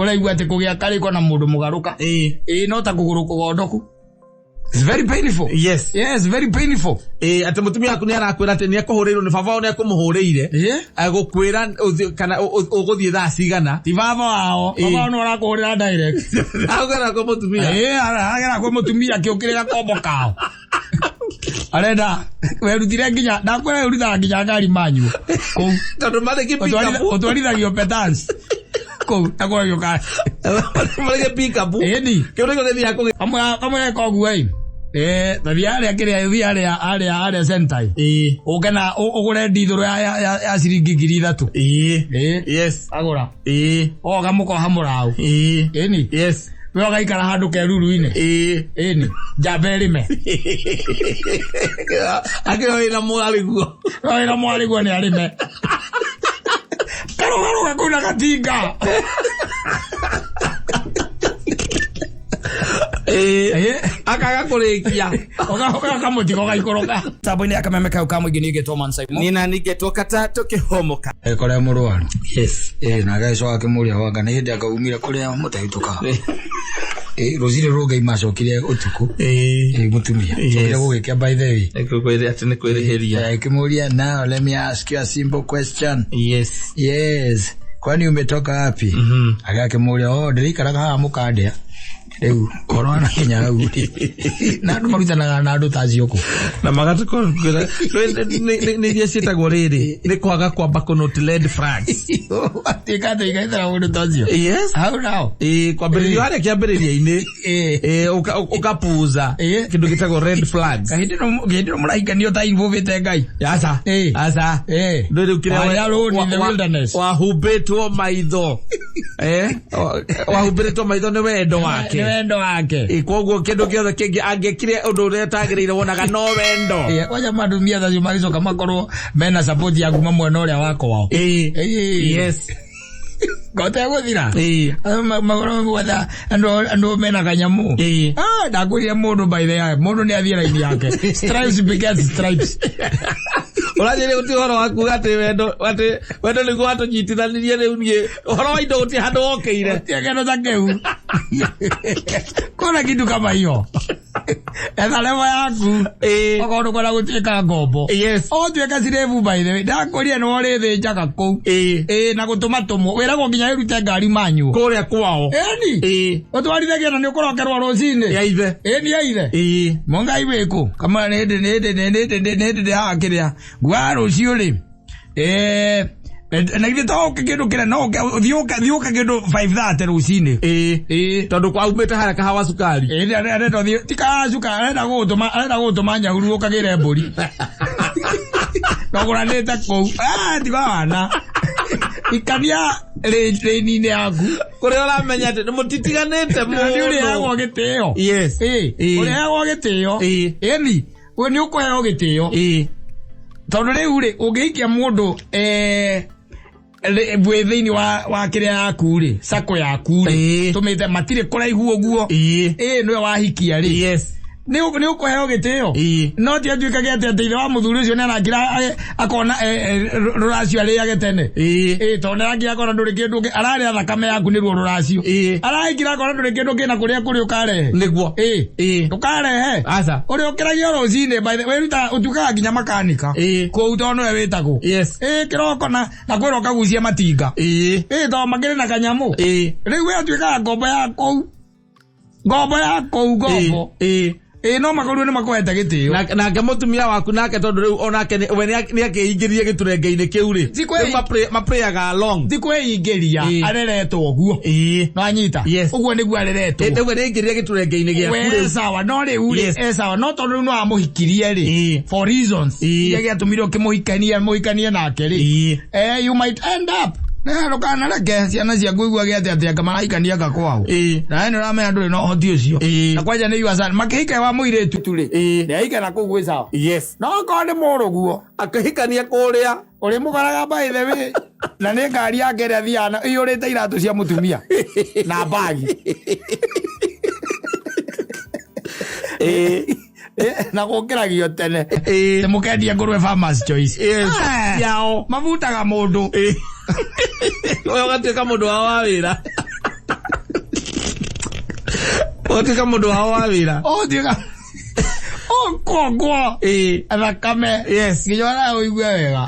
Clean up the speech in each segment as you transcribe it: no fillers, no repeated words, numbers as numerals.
Ora igua ati kugia kariko na mundu mugaruka. No ta kuguru kugondoku. It's very painful. Yes, very painful. Ati mutumia aku ni arakwira ati ni akuhurirwo ni baba ni akumuhurire. Agukwira kana uguthie thaa cigana. Ti baba wao. Baba no arakuhurira direct. Agera ko mutumia. Agera ko mutumia kiukirira kombo kao. Arenda werutire nginya ndakwira urutha nginya ngari manyu. Kou. Tondu mari ki pick up. Otwarithagio pedals. Kou takora yoka. Mari ki pick up. Ni. Kiure ko thia ko. Amwe ko guai. Tabiare kiria aria sentai. Ukena ugure ndithuru ya ciringi 3,000. Yes. Agura. Oga muko hamurau. Ni. Yes. We gaikara handu keruru-ine. Ni. Jaberime. Akiro ina mwaliguo. Ina mwaliguo ni arime. Karo gakuna katinga. Akaga kurikia. Oga kamutiko gaikoroka. Sabuni akameme kau kamwe ginige to mansai. Nina nige to kata to kihomoka. Kore murwaru. Yes. Na gaiso akimuria wanga ni hindi akaumira kuria mutahituka. Rosire roga imacokire utuku. Mutumia. Chokire gugikia by the way. Ekukwire ati ni kwirihiria. Kimuria now let me ask you a simple question. Yes. Kwani umetoka wapi? Akakimuria ndirikaraga haha mukandea. Rĩu korona Kenya uri na andu marutanaga na andu tacioko na magatukorera ni cietagwo riri ni kwaga kwamba kunote red flags atika igaithara undu tacio. Yes, how now kwambiririo aria kiambiriria-ini ukapuza kindu gitagwo red flags gindiro muraikanio ta invovite ngai asa ndio kile wahumbitwo maitho wahumbitwo maitho ni wendo wake koguo kindu giothe kingi angekire undu uria tagiriire wonaga no wendo waja madumia thacio magicoka makorwo mena support ya kuma mwena uria wako wao. Yes. Gote guthira magoro gwetha andu mena kanyamu ndakwirire mundu by the way mundu ni athira ini yake stripes begets stripes. Urajire uti horo waku ati wendo ni gwato nyitithanirie riu nie horo wa indo uti handu okeire tiageno takeu kona kitu kama hiyo level yaku okondo kona gutuika ngombo tuika cirevu by the way ndakuria no ri njaga kou na gutuma tumu wiragwo nginya irute ngari manyu kuria kwao utwarithagia na ni ukorokerwa rucini ya ithe ni ya ithe mongai wiku kama nende ha kiria gwa rucio ri na ile toke kindu kire no thiuka kindu 5:30 rucini tondu kwa umete haraka hawa sukari arenda tika sukari arenda gutuma nyahuru ukagire mburi nogura nita kou tiga wana ikania reni yaku kuria uramenya ati mutitiganite mundu uri yagwo gitio. Yes. Uri yagwo gitio ni we ni ukuheo gitio tondu riu ri ungiikia mundu bwe thiini wa kiria yaku ri sako yaku ri tumite matire kuraihu uguo niwe wahikia ri ni ukuheo gitio no ti atuikage ati ithe wa muthuri ucio ni arangira akona ruracio ariage tene tondu arangira akona nduri kindu araria thakame yaku ni ruo ruracio araikira akona nduri kindu kina kuria kuri ukarehe niguo ukarehe asa uri ukiragio rucini by the way ruta utukaga nginya makanika kou tondu we witagwo kiroko na kwira ukagucia matinga to magire na kanyamu riu we atuikaga ngombo ya kou no makoru ni makwete gitio na ngamutumia waku nake tondu riu onake we ni akeingirie giturenge-ini kiu ri mapreaga along tikweingiria areretwo uguo no anyita uguo niguo areretwo we ni ingirie giturenge-ini giaku ri sawa no riu ri sawa no tondu no amuhikirie ri for reasons giatumire muhikanie nake ri you might end up na rokana reke ciana cia kuigua giate ati kamaraikania gakwao na ene ramenya nduri no hoti ucio na kwanja ni yuasana makihika wa muiretu turi ni aika na kugwe sawa no ko ni muruguo akihikania kuria uri mugaraga by the way na ni ngari yake ria thiana iyurite iratu cia mutumia na bagi na gukiragio tene te mukendia ngurwe Farmers Choice yao mavutaga mundu oyo gatuika mundu wa wira Otika mundu wao wa wira. Otika. Kwa. Thakame. Yes. Nginyora uigwe wega.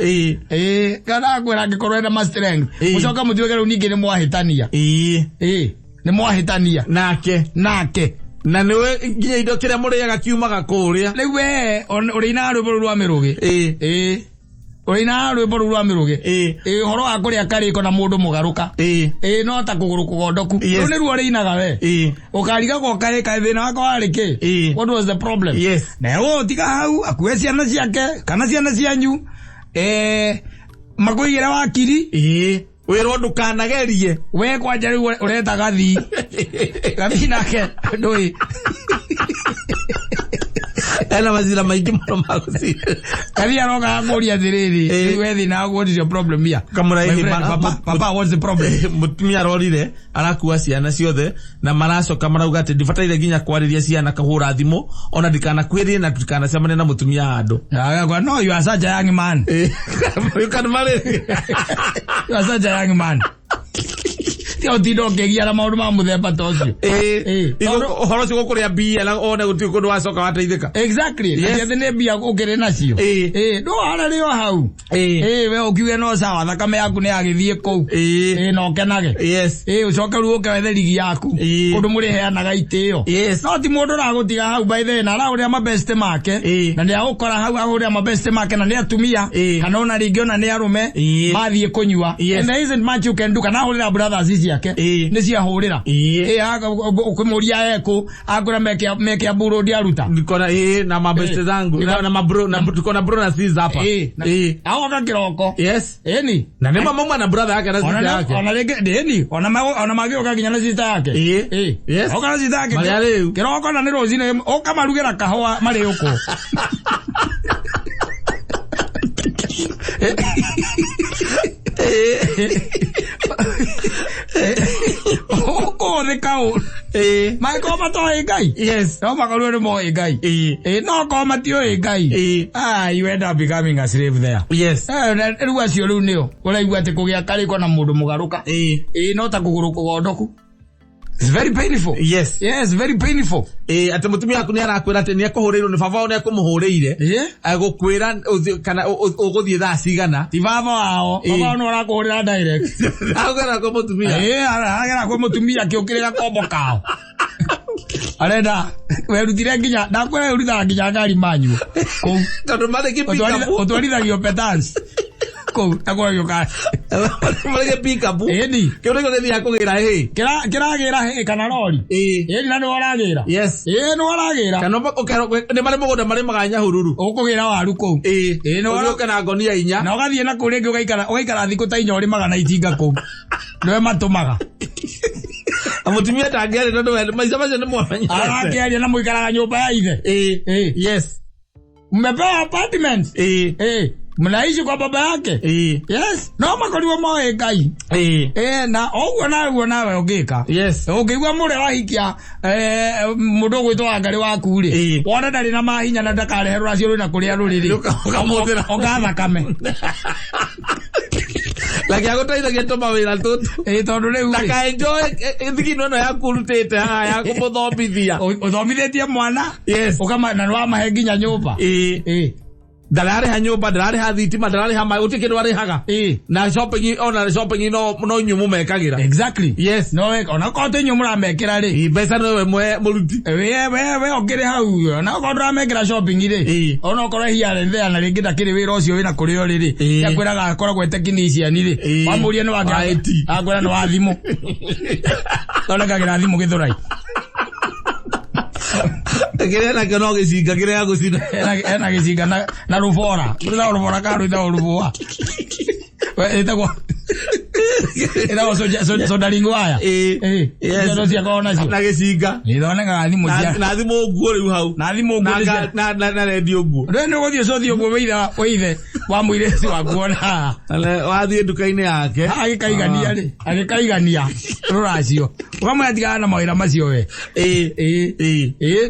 Kana kwera ngikorwo na mastrength. Mucoka mutuike riu ningi ni mwahitania. Ni mwahitania. Nake. Na niwe nginya indo kiria muriaga kiumaga kuria. Riu we urina rwimbo rwa mirugi. Urina rwimbo rwa mirugi. Horo wa kuria kariko na mundu mugaruka. No ta kuguru kugondoku. Riu ni ruo rinaga we. Ukariga ko karika thina wako wariki. What was the problem? Yes. Na wo tiga hau akuwe ciana ciake kana ciana cianyu. Makuigira wakiri. Wero ndukanagerie. We kwanja riu ureta gathi. Gathi nake ndui. Ela mazira maingi muno magusi. Kathi aroga nguria thiriri. We thina what is your problem here? Papa, what's the problem? Mutumia arorire arakuwa ciana ciothe na maracoka marauga ati ndibataire ginya kwariria ciana kahura thimu ona ndikana kwirie na tukana cemane na mutumia handu. No, you are such a young man. You can marry. You are such a young man. Tio tindo ngegia na maundu ma muthemba ta ucio. Horo cio gukuria bia la one guti kundu wacoka wateithika. Exactly. Ngiathi ne bia ukire nacio. No ara rio hau. We ukiuge no sawa thakame yaku ne agithie kou. No kenage. Yes. Ucoka ru ukethe ligi yaku. Kundu muri heanaga itio. No ti mundu ragutiga hau by the na ra ma best make. Na ne agukora hau aguria ma best make na ne atumia. Kana ona ringi ona ne arume. Mathie kunyua. And there isn't much you can do. Kana hurira brothers ici yake. Ni cia hurira. Aga ukumuria eko agura meke aburo dia ruta. Nikona na mabeste zangu na mabro na tuko na bro na sis hapa. Hao kakiroko. Yes. Ni. Na nema mama na brother yake na sis yake. Ona lege ni. Ona magio kaginya na sis yake. Yes. Oka sis yake. Kiroko na ni rozine okamarugera kahwa mari uko. The cow. My comato a guy. Yes. No macaroni more a guy. No comatio a guy. You end up becoming a slave there. Yes. It was your new. Well, I went to go get Kaliko na Mudu Mugaruka. Not a Kuguruko. It's very painful. Yes. Yes, very painful. Ati mutumia aku ni arakwira ati ni akuhureirwo ni baba ni akumuhureire. Agukwira kana uguthie thaa cigana. Ti baba wao. Baba no arakuhurira direct. Agera ko mutumia. Agera ko mutumia kiukirira kombo kao. Arenda werutire nginya ndakwira urutha nginya ngari manyu. Tondu marege pick up. Utwarithagio pedals. Takwa yoka. Marege pick up. Ni. Kiugo githia kugira Kiragira kana lori. Ni nani waragira? Yes. No waragira. Kana ni mari mugoda mari maganya hururu. Ukugira waru kou. No waragira na ngonia inya. Na ugathie na kuria ugaikara thiku ta inya uri magana itinga kou. Nwe matumaga. Amutumia tangere tondu we maica macio ni mwanya. Arakiaria na muikaraga nyumba ya ithe. Yes. Mmepewa apartments. Mnaishi kwa baba yake. Yes. No makoriwa moe ngai. Na ogwo nawe ugika. Yes. Ukigwa mure wahikia mundu gwitwa ngari waku ri. Wona ndari na mahinya na ndakarehe ruracio na kuria ruriri. Ukamuthira. Ugathakame. Laki agutaithagia tumawira tutu. Tondu riu ndaka enjoy thigino no yaku rutite haha ya kumuthomithia. Uthomithitie mwana. Yes. Ukama na wamahe nginya nyumba. Darare ha nyumba, darare ha thitima, darare ha mai utikindu arihaga. Na shopping no nyumu mekagira. Exactly. Yes. No ona kote nyumu ra mekira ri. Mbeca no we muruti. We okire hau. Na ko ra mekira shopping ri. Ona ko here there na ringi ndakiri wira ucio wina kurio riri. Yakwiraga akoragwo technician ri. Wamuria no wanga. Agora no wathimu. Tona kagira thimu githurai. Kire na kono gicinga kire ya gucina. Ena gicinga na rubora. Ura rubora ka ruitha rubua. So daringo aya. Yes. No cia kona cio. Na gicinga. Ithoneka thimu cia. Na thimu nguo riu hau. Na thimu nguo cia. Na radio nguo. Ndio guthie so thio nguo weithe wa muiresi wa kuona. Wathie nduka-ini yake. Agikaigania ri. Agikaigania ruracio. Kama yatika na mawira macio we.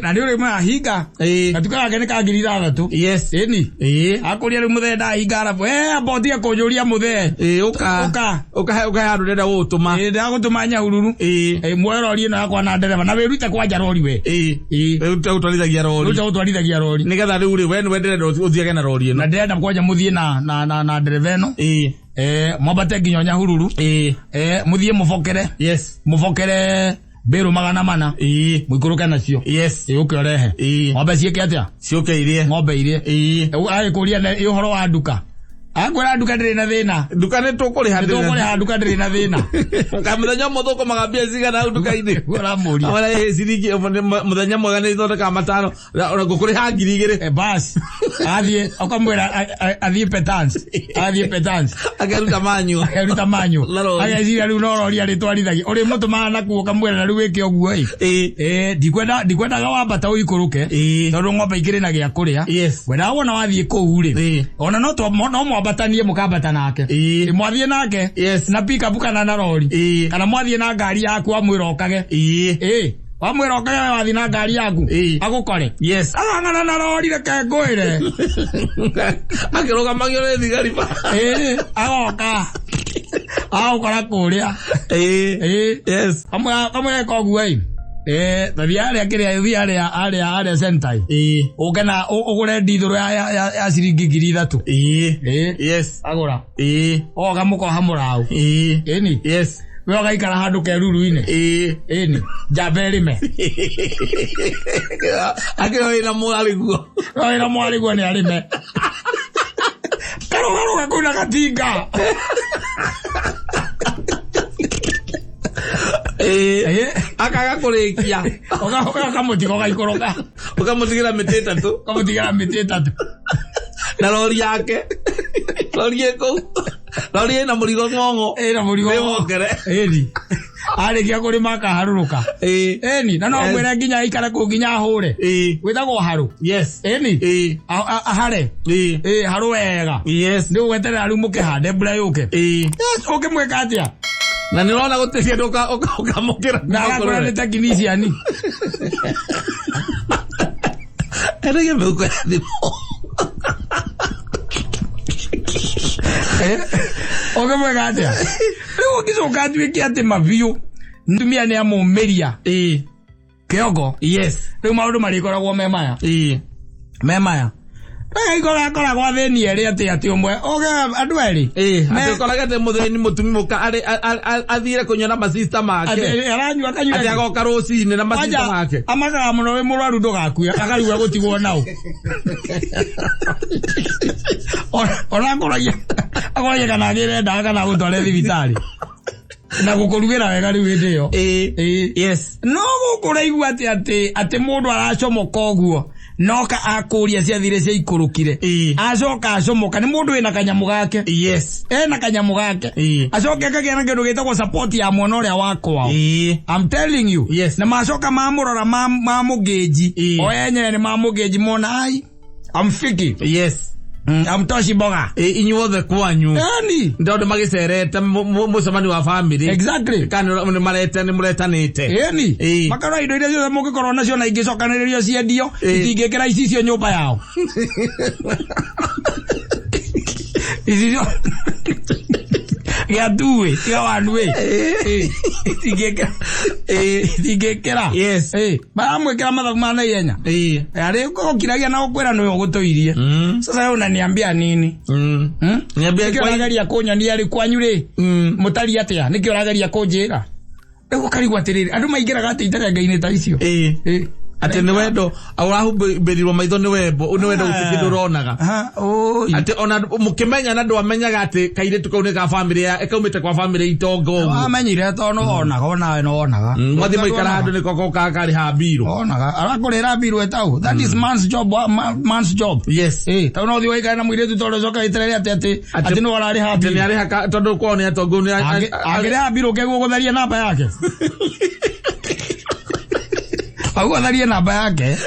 Na ndio ule mwa higa. Na tukara kene ka ngiri 6. Yes. Ni. Akuria ri muthe da higa arabu. Abotia kujuria muthe. Uka handu ndenda gutuma. Ndenda gutuma nyahururu. Mwero ri no yakwa na ndereva na wirute kwa njarori we. Utwarithagia rori. Utwarithagia rori. Nigetha riu ri we ndenda uthiage na rori ino. Na ndenda kwaja muthie na ndereva ino. Mwabate nginya nyahururu. Muthie mufokere. Yes. Mufokere Beru 400. Mwikuruke nacio. Yes. Ukirehe. Ng'ombe cieke atia? Ciuke irie. Ng'ombe irie. Agikuria na uhoro wa nduka. Agwera nduka ndiri na thina. Nduka ni tukuriha ndiri. Tukuriha nduka ndiri na thina. Muthenya muthuko magambia cigana au nduka-ini. Gora muri. Awara ciringi muthenya mwega ni ithondeka 5. Ona ngukuriha 2,000. Bas. Athie akamwera athie petans. Athie petans. Akaruta manyu. Agecira riu no rori ari twarithagia. Uri mutuma na kuo kamwera riu wike oguo ndikwenda wambata uikuruke. Tondu ng'ombe ikiri na gia kuria. Wenda wona wathie kuu ri. Ona no batanie mukambata nake mwathie nake na pika buka na rori kana mwathie na ngari yaku amwirokage wamwirokage wathie na ngari yaku agukore ngana na rori reke ngwire akirugamagia ni thigari ba agoka agukora kuria amwe koguo aria sentai. Ukena ugure ndithuru ya ciringi 3,000. Yes. Agura. Oga muko hamurau. Ni. Yes. We ogaikara handu keruru-ine. Ni. Jaberime. Akiro ina mwariguo. Ina mwariguo ni arime. Karo gakuna gatinga. Akaga kurikia ukamutiga ugaikoroka ukamutigira miti 3 na rori yake rori eko rori ina murigo ng'ong'o na murigo ng'ongere arikia kurima akaharuruka ni na no mwere nginya ikara ku nginya hure witagwo haru ni ahare haru wega ndio weterera riu mukihande mbura yuke ukimweka atia na nirona gutecia nduka ukamukira na akora ni technician erege meuko ya thimo ukimweka atia riu ugicoka atuike ati mabiu ntumia ni amumeria kiogo riu maundu marikoragwo memaya Agora gwa theni eri ati umwe andu eri akoragete te mutheni mutumi muka athire kunyona masista make aranyua kanyua ati agoka rucini na masista make amakaga muno we murwaru ndugakuya akariwa gutigwo nau ona akoragia kana agire ndaga kana gutware thibitari na gukurugira wega riu ndio no gukuraigua ati mundu aracomoka uguo noka akuria ciathire cia ikurukire acoka acomoka ni mundu wina kanyamu gake na kanyamu gake acoka akagia na kindu gitagwo support ya mwana uria wakwa I'm telling you na macoka mamurora mamugeji o enye ni mamugeji mona ai I'm fiki amtoshi boga inyuothe kwanyu yani ndio magicerete mucemani wa family exactly kana ni marete ni muretanite yani makara indo iria ciothe mugikorwo nacio na ingicokaniririo ciendio itingikira icio nyumba yao icio Yadue, yawanwe. Tigekera. Yes. Baramwekera mathagu mana yenya. Ari uko kiragia na ukwera no yogutoirie. Sasa unaniambia nini? Niambia kwa ngaria konya ni ari kwanyu ri. Mutari atia nikio ragaria kunjira. Ego karigwa tiriri. Andu maingiraga ati itarenga-ini ta icio. Ati ni wendo aurahumbĩrirwo maitho ni wendo gũtikĩndũ ũronaga ati ona mukimenya na ndũ amenyaga ati kairĩtu kau nĩ ka family ya ekaumĩte kwa family itongo ũguo amenyire to no onaga onawe no onaga mwathi maikara handũ nĩ koko karĩha mbirũ onaga arakũrĩra mbirũ etau that is man's job yes tau no thi waikara na mũirĩtu tondũ coka iterere ati no ararĩha mbirũ nĩ arĩha tondũ kwao nĩ atongo agĩrĩha mbirũ kegwo gũtharia namba yake Augo tharie namba yake.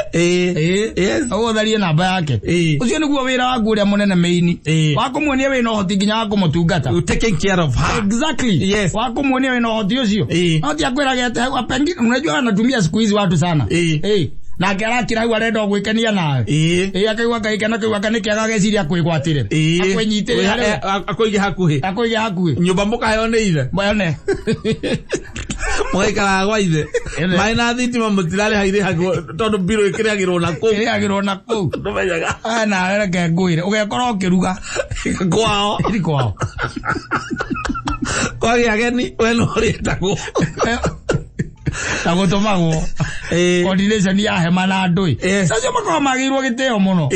Yes. Augo tharie namba yake. Ucio niguo wira waku uria munene meini. Wakumuonia wina uhoti nginya wa kumutungata. You taking care of her. Exactly. Yes. Wakumuonia wina uhoti ucio. No ti akwiraga ate apengi unajua anatumia siku hizi watu sana. Na arakira hau arenda gwikenia nawe. Akaigua kaikana kiuga kana kiaga geciria kwigwatire. Akwenyitire akoige hakuhi. Nyumba mukaheyo ni ithe. Bone. Mwekara gwa ithe. Maina thitima mutirari haire hagu tondu biro ikiragirwo na kuu. Ikiragirwo na kuu. Ndumenyaga. Na reke ngwire ugekora ukiruga kwao. Iri kwao. Kwa gani we no rietagwo. Tagotomagwo. Coordination ya hema na ndui. Sasa makwa magirwo giteo muno.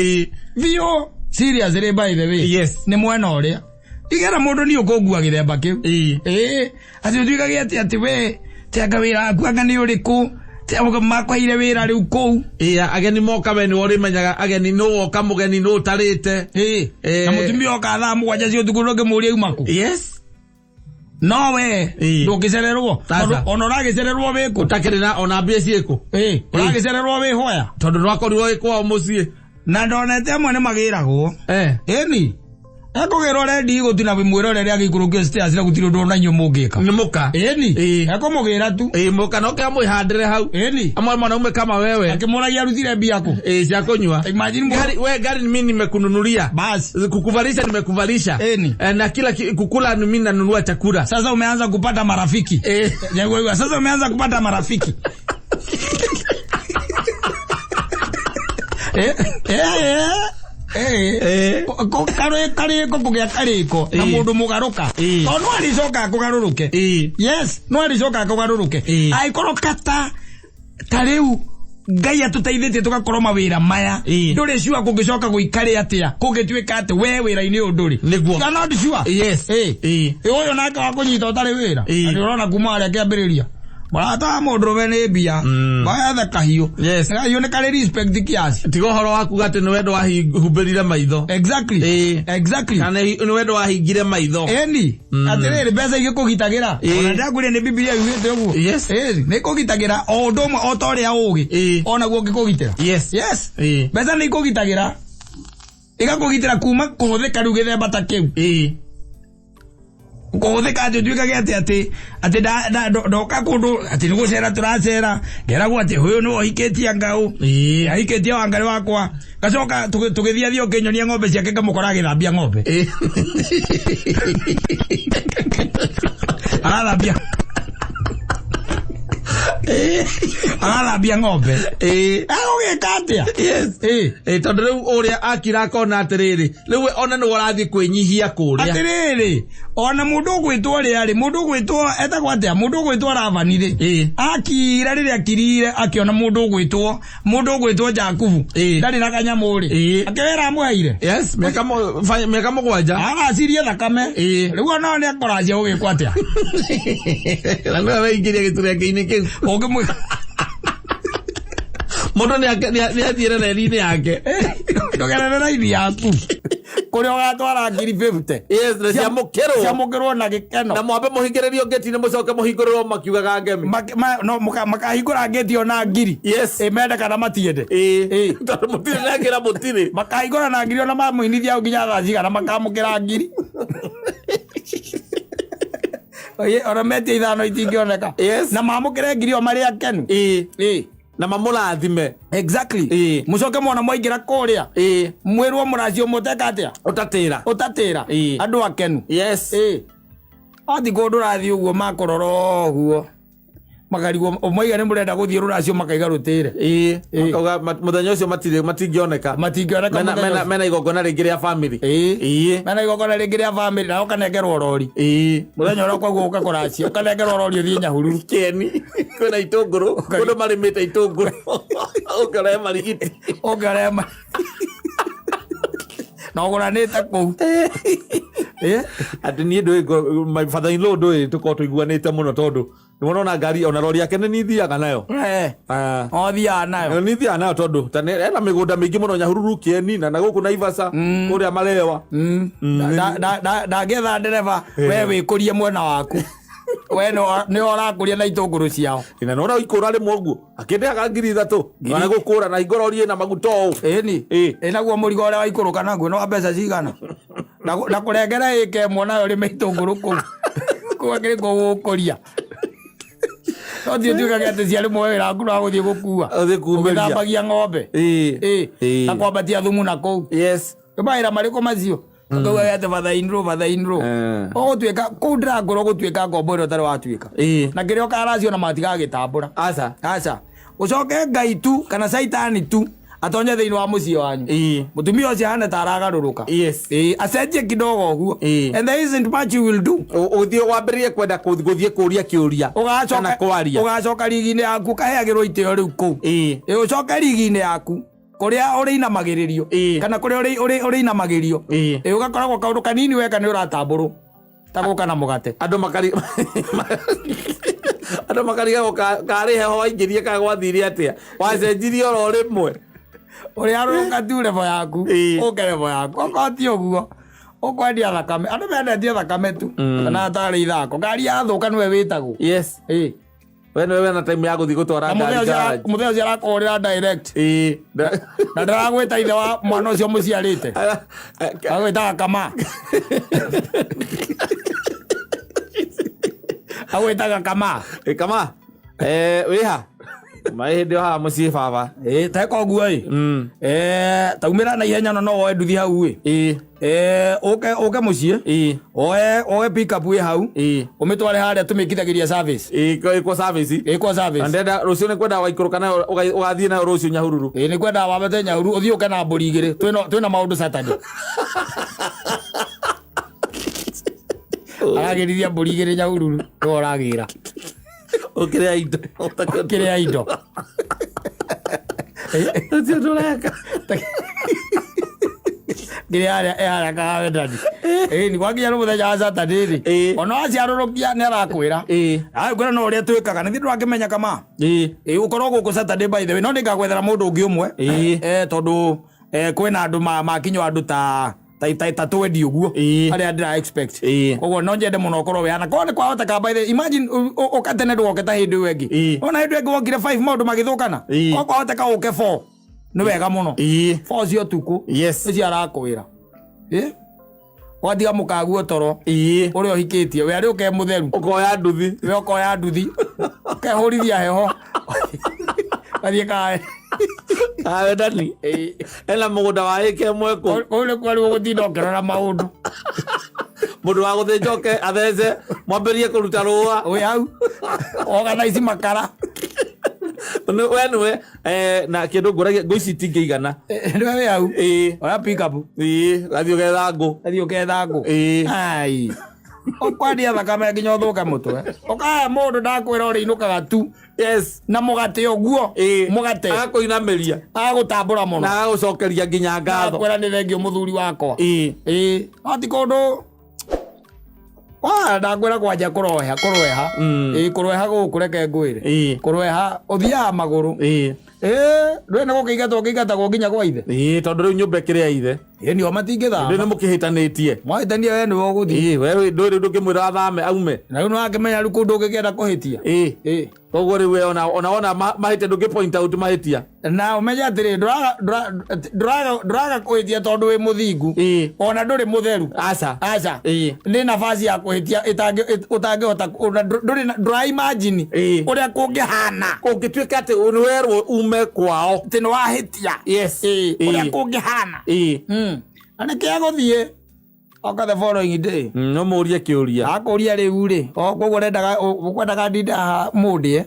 Vio serious by the way. Yes. Ni mwena uria. Igera mundu ni ukogua githemba kiu. Ati utuikage ati we tiaga wira aku anga ni uriku. Tiaga makwaire wira riu kou. Ageni moka we ni uri menyaga ageni no oka mugeni no tarite. Na mutumia oka thaa mugwanja cio tukuroge muri umako. Yes. No we ndugicererwo ona uragicererwo wiku utakirina ona mbia ciiku uragicererwo wi hoya tondu rwakorirwo ikwa mucii na ndonete amwe ni magiragwo ni akugirwo rendi gutina bimwiro rere agikurukio stairs na gutiro ndona nyo mungika ni muka ni akumugira tu muka no ke amwihandire hau ni amwe mwana ume kama wewe akimuragia arutire mbia ku cia kunywa imagine gari mimi nimekununulia basi kukuvalisha nimekuvalisha na kila kukula mimi nanunua chakula sasa umeanza kupata marafiki sasa umeanza kupata marafiki kariko na mundu mugaruka to no alicoka kugaruruke yes no alicoka kugaruruke aikorokata tariu Ngai atuteithetie tugakorwo mawira maya nduri ciwa kungicoka guikare atia kungituika ati we wira-ini nduri niguo kana ndi ciwa yes uyu nake wa kunyita utari wira ani urona kuma aria kiambiriria Barata mundu ni mbia baya tha kahiu kahiu ni kare respect kiasi tigo horo waku gati ni wendo wahingurire maitho exactly kana ni wendo wahingire maitho ni atiriri mbeca igikugitagira ona ndaguria ni biblia yugite uguo ni kugitagira o ndumwe o toria ugi ona guo ngikugitira yes mbeca ni ikugitagira igakugitira kuma kuhuthika riu githemba ta kiu kuhuthika ati tuikage ati ndoka kundu ati nigucera turacera ngeragwo ati huyu ni ohikitie ngau ahikitie wangari wakwa gacoka tugithia thio kinyonia ng'ombe ciake ngamukora agithambia ng'ombe arathambia ng'ombe agugika atia tondu riu uria akira akona atiriri riu ona ni warathie kwinyihia kuria atiriri ona mundu gwitwo ri mundu gwitwo etagwo atia mundu gwitwo ravanire akira riria akirire akiona mundu gwitwo Jakubu ndari na kanyamuri akewera amuhaire yes meka mugwanja agacirie thakame riu ona ni akoraje ugikwa atia na no weingiria gituria kiini kiu ogimwe mundu ni athire reri-ini yake ndogerere raini yaku kuria ugatwara 50 yes ciamukirwo na gikeno na mwambe muhingiririo ngeti-ini mucoke muhingurĩrwo makiugaga ngemi no makahingũra ngeti ona ngiri yes mende kana matiende tondu mutire nengira mutire makahingũra na ngiri ona mamuinithia nginya thaa cigana makamũkĩra ngiri ona metia ithano itingioneka na mamũkĩre ngiri o marĩ akenu na mamurathime exactly mucoke mwana mwaingira kuria mwirwo muracio muteka atia utatira andu akenu yes athi kundu rathi uguo makororo huo magarigwo omaiga ni murenda guthie ruracio makaiga rutire makauga muthenya ucio matingioneka mena igongona ringi ria family mena igongona ringi ria family na ukanengerwo rori muthenya uria kwaguo ukakuracio ukanengerwo rori uthie Nyahururu keni kwina itunguru kundu marimite itunguru ukare marigiti no guranite ku ati ni my father in law ndui tuko tuiguanite muno tondu niwona ngari ona rori yake ni thiaga nayo ni thiaga nayo tondu tane ena migunda mingi muno Nyahururu kieni na guku Naivasha kuria marewa ndagetha ndereva we wikurie mwena waku we no orakuria na itunguru ciao ina no ikura ri moguo akende akangiri 3 na gukura na igororie na maguto ni naguo murigo ria waikuruka naguo no mbeca cigana na kurengera ike mwana yo ri mitunguru ku kwagire gukuria no dio dio kagete ciale moyo ra ngura guthie gukua uthambagia ng'ombe na kwambatia thumu na kou yes baira mariko macio ngau yate fathainro o tuika kundra ngoro gutuika ngombo ro tare watuika na kirio karacio na matiga gitambura aca ucoke ngai tu kana saitani tu atonye thiini wa mucio wanyu mutumia ucio hana taragaruruka acenjie kidogo uguo and there isn't much you will do uthie wambirie kwenda guthie kuria kiuria kana kwaria ugacoka rigine yaku kaheagirwo itio riu ku ucoke rigine yaku kuria uri inamagiririo kana kuria uri inamagirio ugakoragwo kaundu kanini weka ni uratamburwo taguka na mugate andu makariga kari heho waingirie kagwathirie atia wacenjirie oro rimwe uri aruka tu levo yaku ukerevo yaku okoti uguo ukwendia thakame andu mendetie thakame tu kana atari ithako ngari yathuka niwe witagwo yes we na time ya guthi gutwara ngari muthenya ucio arakorera direct na ndaragwita ithe wa mwana ucio muciarite agwitaga kama agwitaga kama wiha mai ndio ha mucie baba teko oguo taumira na ihenya no woe nduthi hau oke mucie oe pick up we hau umitware haria tumikithagiria service kwa service ndenda rucio ni kwenda waikuruka na ugathie na rucio Nyahururu ni kwenda wabete Nyahururu uthie uke na mburi igiri twina maundu Saturday agirithia mburi igiri Nyahururu no oragira okirea indo Tio doreka Gire kawe ndani ni kwagia no muthenya wa Saturday ona aciarorokia ni arakwira kwira no uria twikaga ni thindå akimenya kama ukorwo guku Saturday by the way no ndingagwethera mundu ungi umwe tondu kwina andu makinywa andu ta twendi uguo aria ndira expect koguo no njende muno ukorwo weana korwo ni kwahoteka by the imagine ukatene ndugoketa hindi wengi ona hindi wengi wokire 5 maundu magithukana ko kwahoteka uke 4 ni wega muno 4 cio tuku ici arakwira wathiga mukaguo toro uria uhikitie we ari uke mutheru ukoya nduthi we ukoya nduthi ukehurithia heho athie kae awe ndani ela mugunda wa ike mweko ule kwari gutinda ukirora maundu mundu wa guthinjoke athece mwambirie kuruta rua we hau organize makara wenwe na kindu nguragia ngoici tingeigana niwe we hau ora pick up gathio ketha ngũ ai ukwadia thakame nginya uthuke mutwe ukaya mundu ndakwira uri inukaga tu na mugate uguo mugate agakuinamiria agutambura muno na agucokeria nginya ngatho kwira ni thengio muthuri wakwa ati kundu ndakwira kwanja kuroha kuroha gukureke ngwire kuroha uthiaga maguru ndwena gukiingatwo nginya gwa ithe tondu riu nyumba ikiria ithe nio matingithama ndu ni mukihitanitie mwahitania we niwe uguthii we nduri ndukimwira athame aume na riu nwakimenya riu kundu ungikienda kuhitia koguo riu ona mahite ndukipoint out mahitia na umenya atiri nduraga kuhitia tondu wi muthingu ona nduri mutheru aca ni nafasi ya kuhitia utangihota nduraimagine uria kungihana kungituika ati werwo ume kwao ati ni wahitia uria kungihana anake aguthie oka the following day no murie kiuria akuria riu ri koguo ukwendaga ndinda mundie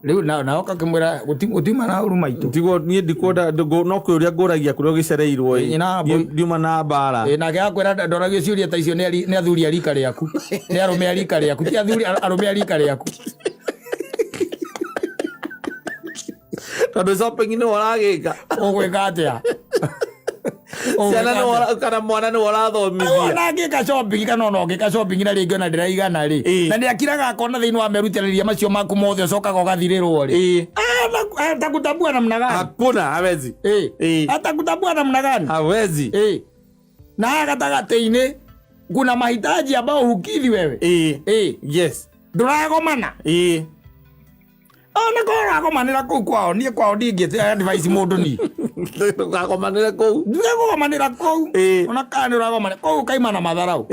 riu na oka kimwira gutima na uruma itu tigo nie ndikwenda no kiuria nguragia kuria gicereirwo ndiuma na mbara na ke akwira ndoragia ciuria ta icio ni athuri arika riaku ni arume arika riaku ti athuri arume arika riaku tondu shopping ni waragika ugwika atia kana mwana ni warathomithia na ngika shopping kana ono ngika shopping na ringi na ndiraigana ri na ni akiraga akona thiini wa merutiriria macio maku mothe ucokaga ugathirirwo ri atakutambua namna gani hakuna hawezi atakutambua namna gani hawezi na haya katagati-ini kuna mahitaji ambayo hukidhi wewe yes nduragomana ona koragomanira kuu kwao nie kwao ndingite advice mundu ni ugagomanira kuu ndiragomanira kuu ona kana uragomana kuu kaimana matharau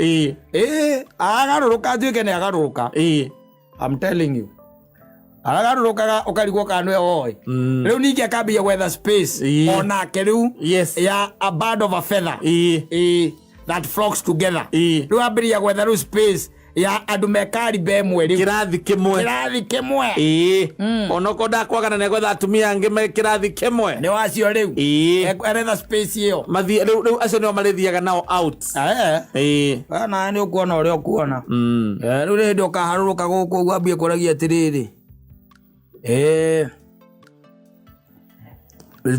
agaruruka tuike ni agaruruka I'm telling you agaruruka ukarigwo kanwe oi riu ningi akambia gwetha space ona keriu ya a bird of a feather that flocks together riu ambiria gwetha riu space ya andu mekari bemwe riu kirathi kimwe onoko ndakwagana ne gwetha atumia ange me kirathi kimwe ni wacio riu eretha space iyo mathi riu acio nio marithiaga nao out ana ni ukuona uri ukuona riu ri ndo kaharuruka guku gwambie kuragia atiriri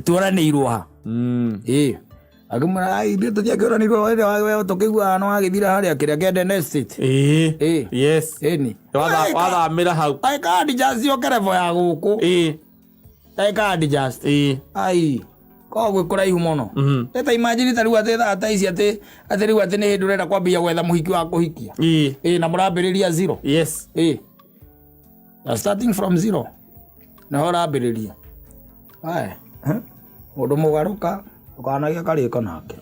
turanirwo ha agumara ai bito dia kora nirwo wewe tokigwa no agithira haria kiria kende next yes ni watha mira hau ai card just yo kerevo ya guku ai card just ai ko gwe kora ihu mono eta imagine taru ate ici ate riu ate ni ndurenda kwambia gwetha muhiki wa kuhikia na murambiriria zero starting from zero na horambiriria ai mundu mugaruka ukanagia kariko nake